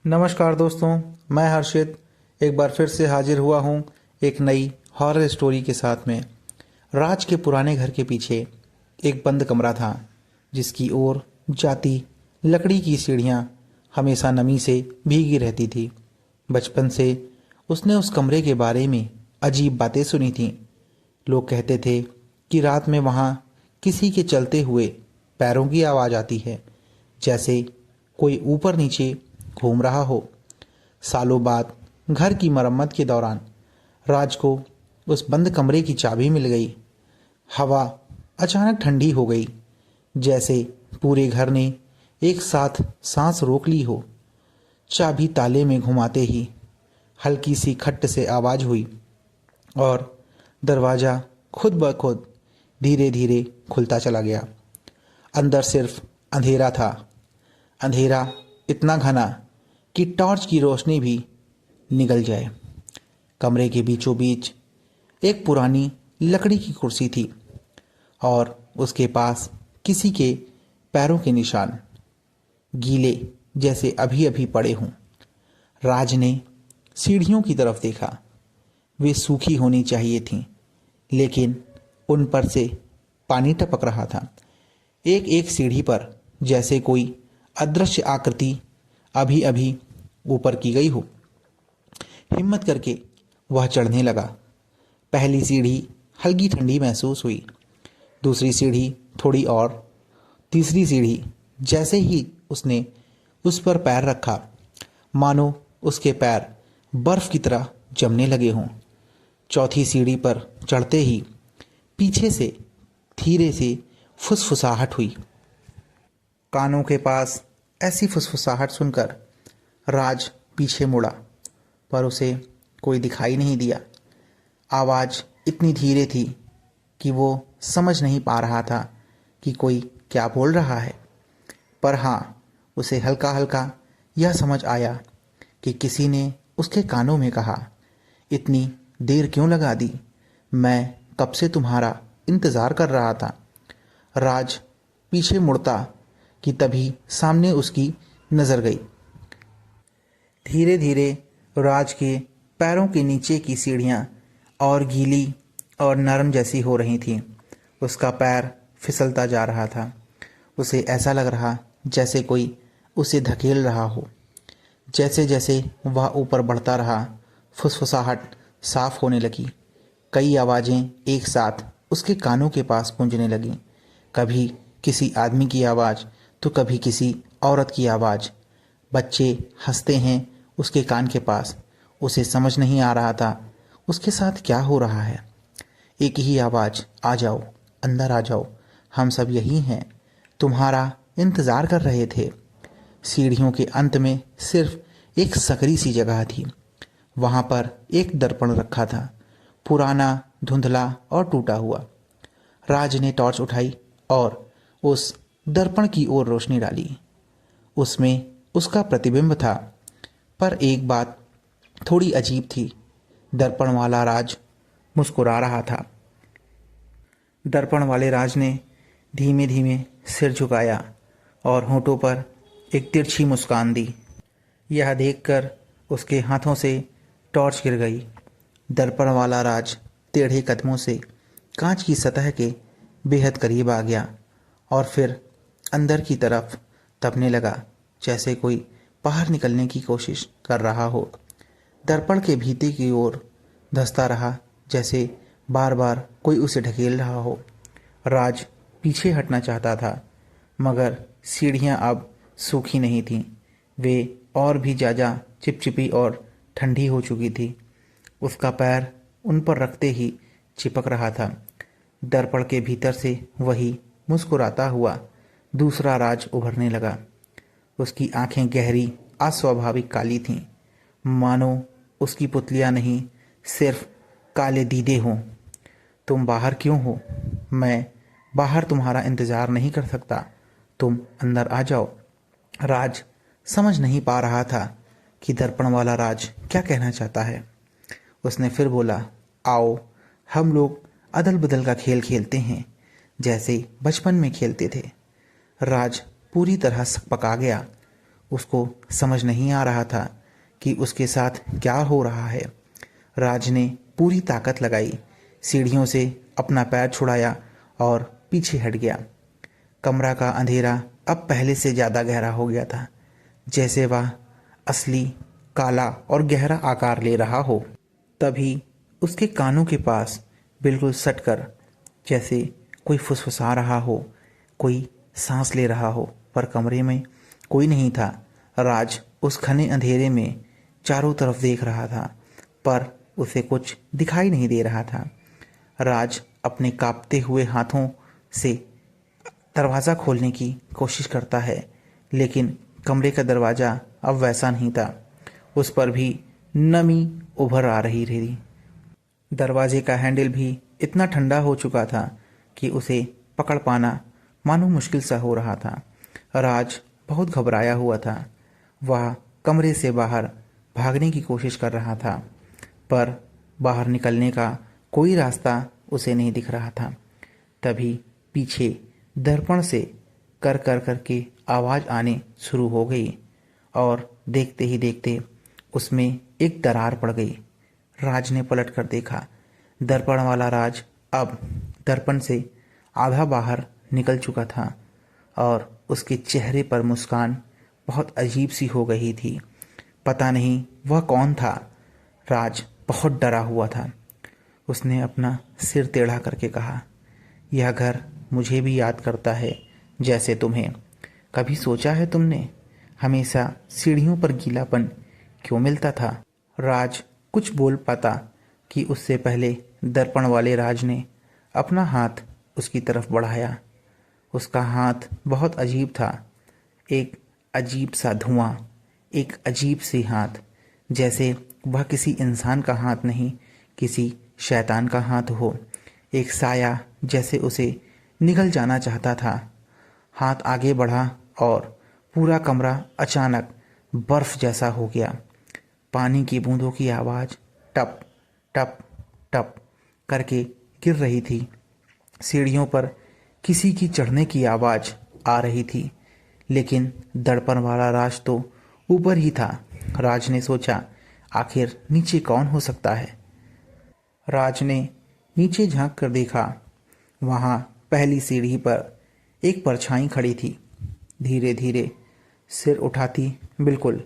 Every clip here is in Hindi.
नमस्कार दोस्तों, मैं हर्षित एक बार फिर से हाजिर हुआ हूँ एक नई हॉरर स्टोरी के साथ में। राज के पुराने घर के पीछे एक बंद कमरा था जिसकी ओर जाती लकड़ी की सीढ़ियाँ हमेशा नमी से भीगी रहती थी। बचपन से उसने उस कमरे के बारे में अजीब बातें सुनी थीं। लोग कहते थे कि रात में वहाँ किसी के चलते हुए पैरों की आवाज़ आती है, जैसे कोई ऊपर नीचे घूम रहा हो। सालों बाद घर की मरम्मत के दौरान राज को उस बंद कमरे की चाबी मिल गई। हवा अचानक ठंडी हो गई, जैसे पूरे घर ने एक साथ सांस रोक ली हो। चाबी ताले में घुमाते ही हल्की सी खट से आवाज़ हुई और दरवाज़ा खुद ब खुद धीरे धीरे खुलता चला गया। अंदर सिर्फ अंधेरा था, अंधेरा इतना घना कि टॉर्च की रोशनी भी निगल जाए। कमरे के बीचों बीच एक पुरानी लकड़ी की कुर्सी थी और उसके पास किसी के पैरों के निशान, गीले जैसे अभी अभी पड़े हों। राज ने सीढ़ियों की तरफ देखा। वे सूखी होनी चाहिए थीं, लेकिन उन पर से पानी टपक रहा था। एक एक सीढ़ी पर जैसे कोई अदृश्य आकृति अभी अभी ऊपर की गई हो। हिम्मत करके वह चढ़ने लगा। पहली सीढ़ी हल्की ठंडी महसूस हुई, दूसरी सीढ़ी थोड़ी और, तीसरी सीढ़ी। जैसे ही उसने उस पर पैर रखा, मानो उसके पैर बर्फ की तरह जमने लगे हों। चौथी सीढ़ी पर चढ़ते ही पीछे से धीरे से फुसफुसाहट हुई। कानों के पास ऐसी फुसफुसाहट सुनकर राज पीछे मुड़ा, पर उसे कोई दिखाई नहीं दिया। आवाज़ इतनी धीरे थी कि वो समझ नहीं पा रहा था कि कोई क्या बोल रहा है, पर हाँ, उसे हल्का हल्का यह समझ आया कि किसी ने उसके कानों में कहा, इतनी देर क्यों लगा दी? मैं कब से तुम्हारा इंतज़ार कर रहा था। राज पीछे मुड़ता कि तभी सामने उसकी नज़र गई। धीरे धीरे राज के पैरों के नीचे की सीढ़ियाँ और गीली और नरम जैसी हो रही थीं। उसका पैर फिसलता जा रहा था। उसे ऐसा लग रहा जैसे कोई उसे धकेल रहा हो। जैसे जैसे वह ऊपर बढ़ता रहा, फुसफुसाहट साफ होने लगी। कई आवाज़ें एक साथ उसके कानों के पास गूंजने लगीं। कभी किसी आदमी की आवाज़ तो कभी किसी औरत की आवाज़। बच्चे हंसते हैं उसके कान के पास। उसे समझ नहीं आ रहा था उसके साथ क्या हो रहा है। एक ही आवाज़, आ जाओ, अंदर आ जाओ, हम सब यही हैं, तुम्हारा इंतज़ार कर रहे थे। सीढ़ियों के अंत में सिर्फ एक सकरी सी जगह थी। वहाँ पर एक दर्पण रखा था, पुराना, धुंधला और टूटा हुआ। राज ने टॉर्च उठाई और उस दर्पण की ओर रोशनी डाली। उसमें उसका प्रतिबिंब था, पर एक बात थोड़ी अजीब थी। दर्पण वाला राज मुस्कुरा रहा था। दर्पण वाले राज ने धीमे धीमे सिर झुकाया और होठों पर एक तिरछी मुस्कान दी। यह देखकर उसके हाथों से टॉर्च गिर गई। दर्पण वाला राज टेढ़े कदमों से कांच की सतह के बेहद करीब आ गया और फिर अंदर की तरफ दबने लगा, जैसे कोई बाहर निकलने की कोशिश कर रहा हो। दर्पण के भीतर की ओर धंसता रहा, जैसे बार बार कोई उसे ढकेल रहा हो। राज पीछे हटना चाहता था, मगर सीढ़ियाँ अब सूखी नहीं थीं। वे और भी ज़्यादा चिपचिपी और ठंडी हो चुकी थी। उसका पैर उन पर रखते ही चिपक रहा था। दर्पण के भीतर से वही मुस्कुराता हुआ दूसरा राज उभरने लगा। उसकी आंखें गहरी, अस्वाभाविक काली थीं, मानो उसकी पुतलियां नहीं, सिर्फ काले दीदे हों। तुम बाहर क्यों हो? मैं बाहर तुम्हारा इंतज़ार नहीं कर सकता, तुम अंदर आ जाओ। राज समझ नहीं पा रहा था कि दर्पण वाला राज क्या कहना चाहता है। उसने फिर बोला, आओ, हम लोग अदल बदल का खेल खेलते हैं, जैसे बचपन में खेलते थे। राज पूरी तरह सकपका गया। उसको समझ नहीं आ रहा था कि उसके साथ क्या हो रहा है। राज ने पूरी ताकत लगाई, सीढ़ियों से अपना पैर छुड़ाया और पीछे हट गया। कमरा का अंधेरा अब पहले से ज़्यादा गहरा हो गया था, जैसे वह असली काला और गहरा आकार ले रहा हो। तभी उसके कानों के पास बिल्कुल सटकर, जैसे कोई फुसफुसा रहा हो, कोई सांस ले रहा हो, पर कमरे में कोई नहीं था। राज उस घने अंधेरे में चारों तरफ देख रहा था, पर उसे कुछ दिखाई नहीं दे रहा था। राज अपने कांपते हुए हाथों से दरवाज़ा खोलने की कोशिश करता है, लेकिन कमरे का दरवाज़ा अब वैसा नहीं था। उस पर भी नमी उभर आ रही थी। दरवाजे का हैंडल भी इतना ठंडा हो चुका था कि उसे पकड़ पाना मानो मुश्किल सा हो रहा था। राज बहुत घबराया हुआ था। वह कमरे से बाहर भागने की कोशिश कर रहा था, पर बाहर निकलने का कोई रास्ता उसे नहीं दिख रहा था। तभी पीछे दर्पण से कर कर करके आवाज़ आने शुरू हो गई और देखते ही देखते उसमें एक दरार पड़ गई। राज ने पलट कर देखा। दर्पण वाला राज अब दर्पण से आधा बाहर निकल चुका था और उसके चेहरे पर मुस्कान बहुत अजीब सी हो गई थी। पता नहीं वह कौन था। राज बहुत डरा हुआ था। उसने अपना सिर टेढ़ा करके कहा, यह घर मुझे भी याद करता है, जैसे तुम्हें। कभी सोचा है तुमने, हमेशा सीढ़ियों पर गीलापन क्यों मिलता था? राज कुछ बोल पाता कि उससे पहले दर्पण वाले राज ने अपना हाथ उसकी तरफ बढ़ाया। उसका हाथ बहुत अजीब था, एक अजीब सा धुआं, एक अजीब सी हाथ, जैसे वह किसी इंसान का हाथ नहीं, किसी शैतान का हाथ हो। एक साया जैसे उसे निगल जाना चाहता था। हाथ आगे बढ़ा और पूरा कमरा अचानक बर्फ जैसा हो गया। पानी की बूंदों की आवाज़ टप टप टप करके गिर रही थी। सीढ़ियों पर किसी की चढ़ने की आवाज़ आ रही थी, लेकिन दर्पण वाला राज तो ऊपर ही था। राज ने सोचा, आखिर नीचे कौन हो सकता है? राज ने नीचे झांक कर देखा। वहाँ पहली सीढ़ी पर एक परछाई खड़ी थी। धीरे धीरे सिर उठाती, बिल्कुल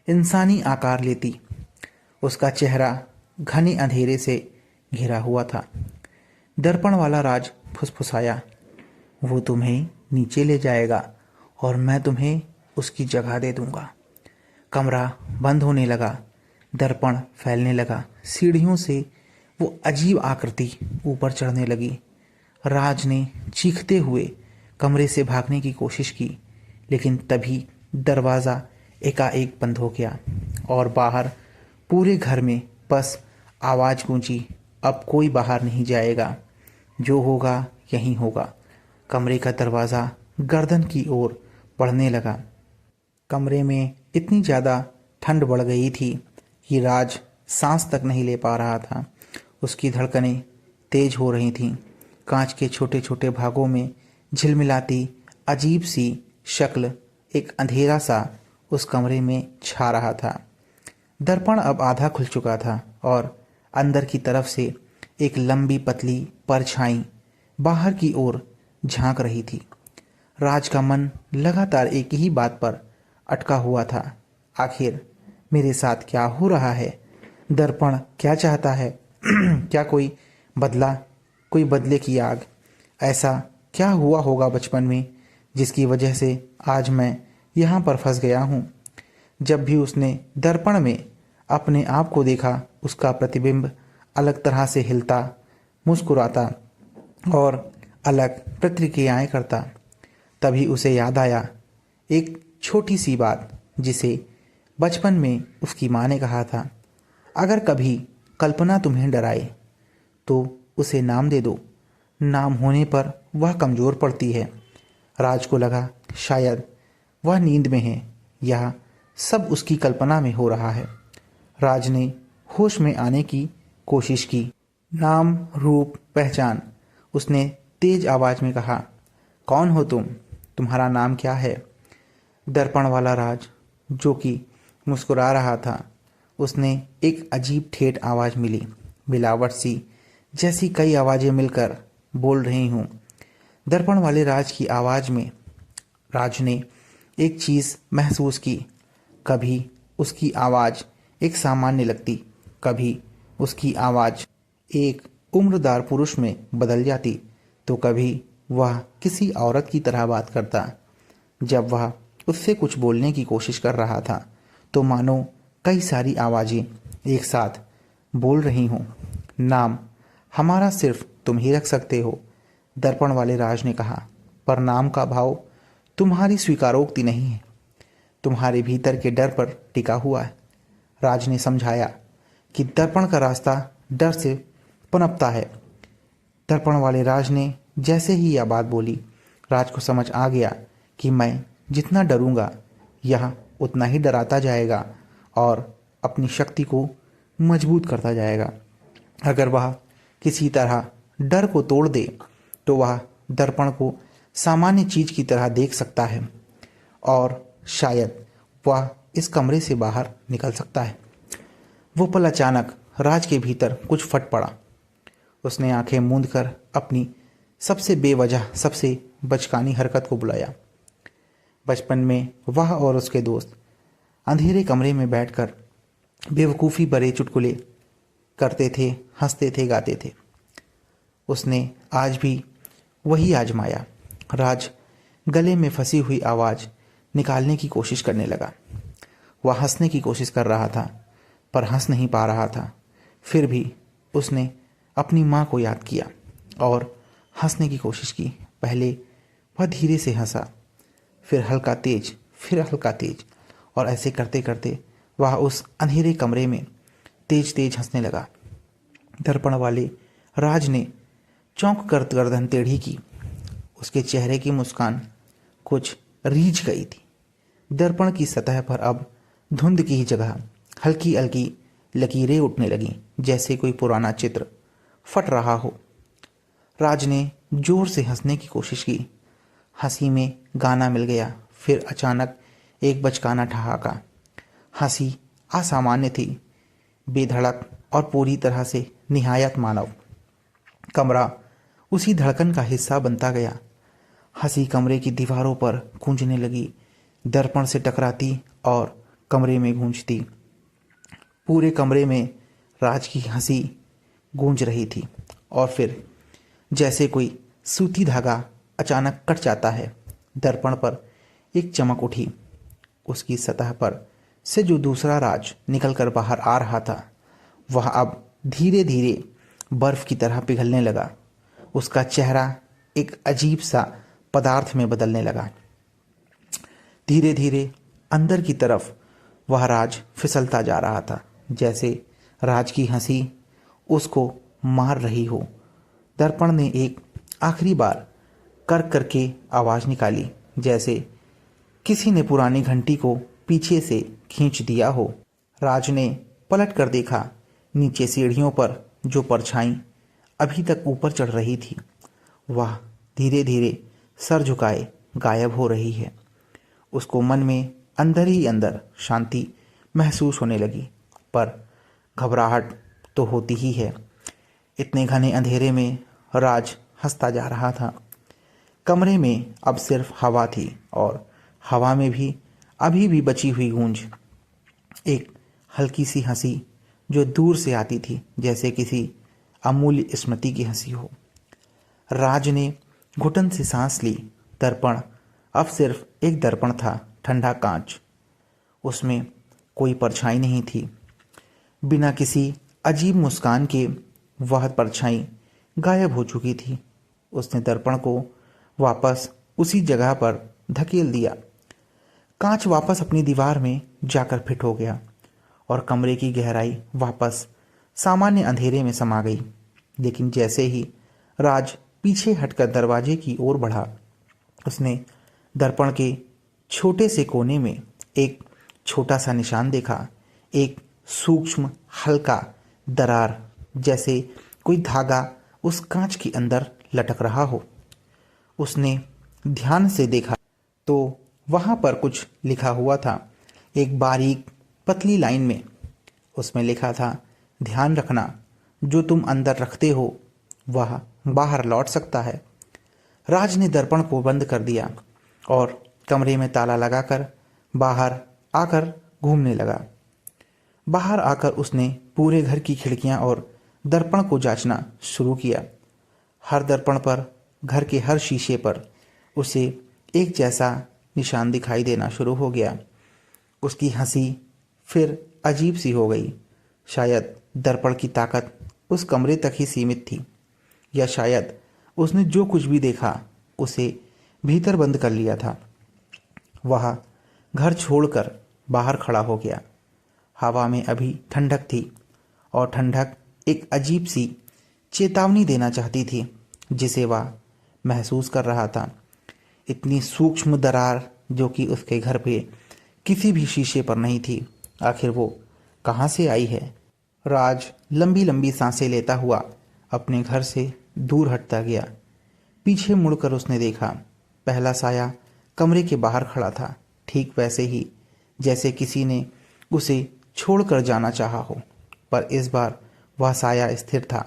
इंसानी आकार लेती। उसका चेहरा घने अंधेरे से घिरा हुआ था। दर्पण वाला राज फुसफुसाया, वो तुम्हें नीचे ले जाएगा और मैं तुम्हें उसकी जगह दे दूंगा। कमरा बंद होने लगा, दर्पण फैलने लगा, सीढ़ियों से वो अजीब आकृति ऊपर चढ़ने लगी। राज ने चीखते हुए कमरे से भागने की कोशिश की, लेकिन तभी दरवाज़ा एकाएक बंद हो गया और बाहर पूरे घर में बस आवाज़ गूंजी, अब कोई बाहर नहीं जाएगा, जो होगा यहीं होगा। कमरे का दरवाज़ा गर्दन की ओर बढ़ने लगा। कमरे में इतनी ज़्यादा ठंड बढ़ गई थी कि राज सांस तक नहीं ले पा रहा था। उसकी धड़कनें तेज हो रही थीं। कांच के छोटे छोटे भागों में झिलमिलाती अजीब सी शक्ल, एक अंधेरा सा उस कमरे में छा रहा था। दर्पण अब आधा खुल चुका था और अंदर की तरफ से एक लंबी पतली परछाई बाहर की ओर झांक रही थी। राज का मन लगातार एक ही बात पर अटका हुआ था, आखिर मेरे साथ क्या हो रहा है? दर्पण क्या चाहता है? क्या कोई बदला, कोई बदले की आग? ऐसा क्या हुआ होगा बचपन में जिसकी वजह से आज मैं यहाँ पर फंस गया हूँ? जब भी उसने दर्पण में अपने आप को देखा, उसका प्रतिबिंब अलग तरह से हिलता, मुस्कुराता और अलग प्रतिक्रियाएं करता। तभी उसे याद आया एक छोटी सी बात, जिसे बचपन में उसकी माँ ने कहा था, अगर कभी कल्पना तुम्हें डराए तो उसे नाम दे दो, नाम होने पर वह कमज़ोर पड़ती है। राज को लगा शायद वह नींद में है, यह सब उसकी कल्पना में हो रहा है। राज ने होश में आने की कोशिश की। नाम, रूप, पहचान, उसने तेज आवाज़ में कहा, कौन हो तुम? तुम्हारा नाम क्या है? दर्पण वाला राज जो कि मुस्कुरा रहा था, उसने एक अजीब ठेठ आवाज़ मिली, मिलावट सी, जैसी कई आवाज़ें मिलकर बोल रही हूँ। दर्पण वाले राज की आवाज़ में राज ने एक चीज़ महसूस की। कभी उसकी आवाज़ एक सामान्य लगती, कभी उसकी आवाज़ एक उम्रदार पुरुष में बदल जाती, तो कभी वह किसी औरत की तरह बात करता। जब वह उससे कुछ बोलने की कोशिश कर रहा था, तो मानो कई सारी आवाज़ें एक साथ बोल रही हों। नाम हमारा सिर्फ तुम ही रख सकते हो, दर्पण वाले राज ने कहा, पर नाम का भाव तुम्हारी स्वीकारोक्ति नहीं है, तुम्हारे भीतर के डर पर टिका हुआ है। राज ने समझाया कि दर्पण का रास्ता डर से पनपता है। दर्पण वाले राज ने जैसे ही यह बात बोली, राज को समझ आ गया कि मैं जितना डरूंगा, यह उतना ही डराता जाएगा और अपनी शक्ति को मजबूत करता जाएगा। अगर वह किसी तरह डर को तोड़ दे, तो वह दर्पण को सामान्य चीज की तरह देख सकता है और शायद वह इस कमरे से बाहर निकल सकता है। वो पल अचानक राज के भीतर कुछ फट पड़ा। उसने आंखें मूंद कर अपनी सबसे बेवजह, सबसे बचकानी हरकत को बुलाया। बचपन में वह और उसके दोस्त अंधेरे कमरे में बैठकर बेवकूफ़ी भरे चुटकुले करते थे, हंसते थे, गाते थे। उसने आज भी वही आजमाया। राज गले में फंसी हुई आवाज़ निकालने की कोशिश करने लगा। वह हंसने की कोशिश कर रहा था, पर हंस नहीं पा रहा था। फिर भी उसने अपनी माँ को याद किया और हंसने की कोशिश की। पहले वह धीरे से हंसा, फिर हल्का तेज, फिर हल्का तेज, और ऐसे करते करते वह उस अंधेरे कमरे में तेज तेज हंसने लगा। दर्पण वाले राज ने चौंक कर गर्दन टेढ़ी की। उसके चेहरे की मुस्कान कुछ रीझ गई थी। दर्पण की सतह पर अब धुंध की ही जगह हल्की हल्की लकीरें उठने लगीं, जैसे कोई पुराना चित्र फट रहा हो। राज ने जोर से हंसने की कोशिश की। हंसी में गाना मिल गया। फिर अचानक एक बचकाना ठहाका। हंसी असामान्य थी, बेधड़क और पूरी तरह से निहायत मानव। कमरा उसी धड़कन का हिस्सा बनता गया। हंसी कमरे की दीवारों पर गूंजने लगी, दर्पण से टकराती और कमरे में गूंजती। पूरे कमरे में राज की हंसी गूंज रही थी। और फिर जैसे कोई सूती धागा अचानक कट जाता है, दर्पण पर एक चमक उठी। उसकी सतह पर से जो दूसरा राज निकलकर बाहर आ रहा था, वह अब धीरे धीरे बर्फ की तरह पिघलने लगा। उसका चेहरा एक अजीब सा पदार्थ में बदलने लगा। धीरे धीरे अंदर की तरफ वह राज फिसलता जा रहा था, जैसे राज की हंसी उसको मार रही हो। दर्पण ने एक आखिरी बार कर करके आवाज निकाली, जैसे किसी ने पुरानी घंटी को पीछे से खींच दिया हो। राज ने पलट कर देखा। नीचे सीढ़ियों पर जो परछाई अभी तक ऊपर चढ़ रही थी, वह धीरे धीरे सर झुकाए गायब हो रही है। उसको मन में अंदर ही अंदर शांति महसूस होने लगी, पर घबराहट तो होती ही है। इतने घने अंधेरे में राज हंसता जा रहा था। कमरे में अब सिर्फ हवा थी और हवा में भी अभी भी बची हुई गूंज। एक हल्की सी हंसी जो दूर से आती थी, जैसे किसी अमूल्य स्मृति की हंसी हो। राज ने घुटन से सांस ली। दर्पण अब सिर्फ एक दर्पण था, ठंडा कांच। उसमें कोई परछाई नहीं थी। बिना किसी अजीब मुस्कान के वह परछाई गायब हो चुकी थी। उसने दर्पण को वापस उसी जगह पर धकेल दिया। कांच वापस अपनी दीवार में जाकर फिट हो गया और कमरे की गहराई वापस सामान्य अंधेरे में समा गई। लेकिन जैसे ही राज पीछे हटकर दरवाजे की ओर बढ़ा, उसने दर्पण के छोटे से कोने में एक छोटा सा निशान देखा। एक सूक्ष्म हल्का दरार, जैसे कोई धागा उस कांच के अंदर लटक रहा हो। उसने ध्यान से देखा तो वहां पर कुछ लिखा हुआ था, एक बारीक पतली लाइन में। उसमें लिखा था, ध्यान रखना, जो तुम अंदर रखते हो वह बाहर लौट सकता है। राज ने दर्पण को बंद कर दिया और कमरे में ताला लगाकर बाहर आकर घूमने लगा। बाहर आकर उसने पूरे घर की खिड़कियां और दर्पण को जांचना शुरू किया। हर दर्पण पर, घर के हर शीशे पर उसे एक जैसा निशान दिखाई देना शुरू हो गया। उसकी हंसी फिर अजीब सी हो गई। शायद दर्पण की ताकत उस कमरे तक ही सीमित थी, या शायद उसने जो कुछ भी देखा उसे भीतर बंद कर लिया था। वह घर छोड़कर बाहर खड़ा हो गया। हवा में अभी ठंडक थी और ठंडक एक अजीब सी चेतावनी देना चाहती थी जिसे वह महसूस कर रहा था। इतनी सूक्ष्म दरार जो कि उसके घर पे किसी भी शीशे पर नहीं थी, आखिर वो कहाँ से आई है? राज लंबी लंबी सांसें लेता हुआ अपने घर से दूर हटता गया। पीछे मुड़कर उसने देखा, पहला साया कमरे के बाहर खड़ा था, ठीक वैसे ही जैसे किसी ने उसे छोड़कर जाना चाहा हो। पर इस बार वह साया स्थिर था।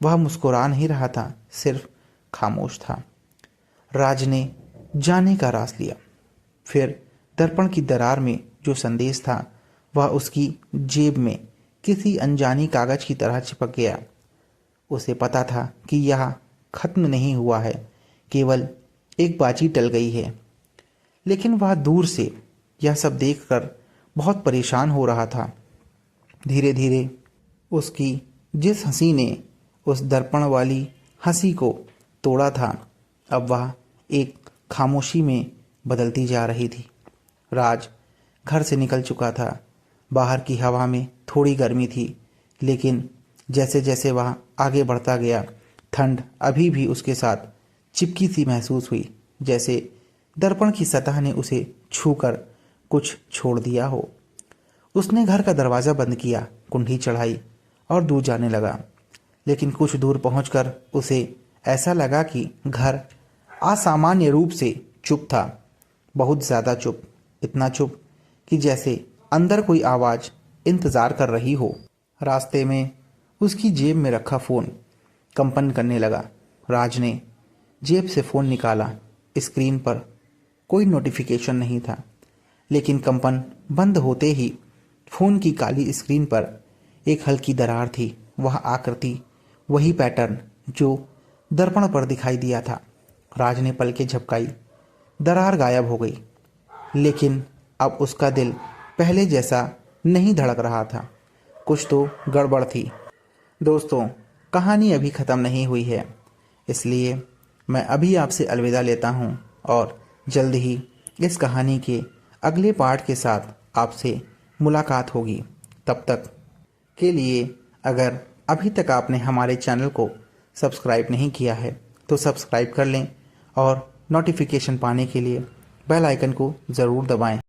वह मुस्कुरा नहीं रहा था, सिर्फ खामोश था। राज ने जाने का रास लिया। फिर दर्पण की दरार में जो संदेश था वह उसकी जेब में किसी अनजानी कागज की तरह चिपक गया। उसे पता था कि यह खत्म नहीं हुआ है, केवल एक बाजी टल गई है। लेकिन वह दूर से यह सब देखकर बहुत परेशान हो रहा था। धीरे धीरे उसकी जिस हंसी ने उस दर्पण वाली हंसी को तोड़ा था, अब वह एक खामोशी में बदलती जा रही थी। राज घर से निकल चुका था। बाहर की हवा में थोड़ी गर्मी थी, लेकिन जैसे जैसे वह आगे बढ़ता गया, ठंड अभी भी उसके साथ चिपकी सी महसूस हुई, जैसे दर्पण की सतह ने उसे छूकर कुछ छोड़ दिया हो। उसने घर का दरवाज़ा बंद किया, कुंडी चढ़ाई और दूर जाने लगा। लेकिन कुछ दूर पहुंचकर उसे ऐसा लगा कि घर असामान्य रूप से चुप था, बहुत ज़्यादा चुप, इतना चुप कि जैसे अंदर कोई आवाज़ इंतज़ार कर रही हो। रास्ते में उसकी जेब में रखा फ़ोन कंपन करने लगा। राज ने जेब से फ़ोन निकाला। स्क्रीन पर कोई नोटिफिकेशन नहीं था, लेकिन कंपन बंद होते ही फ़ोन की काली स्क्रीन पर एक हल्की दरार थी। वह आकृति, वही पैटर्न जो दर्पण पर दिखाई दिया था। राज ने पलकें झपकाई, दरार गायब हो गई, लेकिन अब उसका दिल पहले जैसा नहीं धड़क रहा था। कुछ तो गड़बड़ थी। दोस्तों, कहानी अभी ख़त्म नहीं हुई है, इसलिए मैं अभी आपसे अलविदा लेता हूँ और जल्द ही इस कहानी के अगले पार्ट के साथ आपसे मुलाकात होगी। तब तक के लिए अगर अभी तक आपने हमारे चैनल को सब्सक्राइब नहीं किया है तो सब्सक्राइब कर लें और नोटिफिकेशन पाने के लिए बेल आइकन को ज़रूर दबाएं।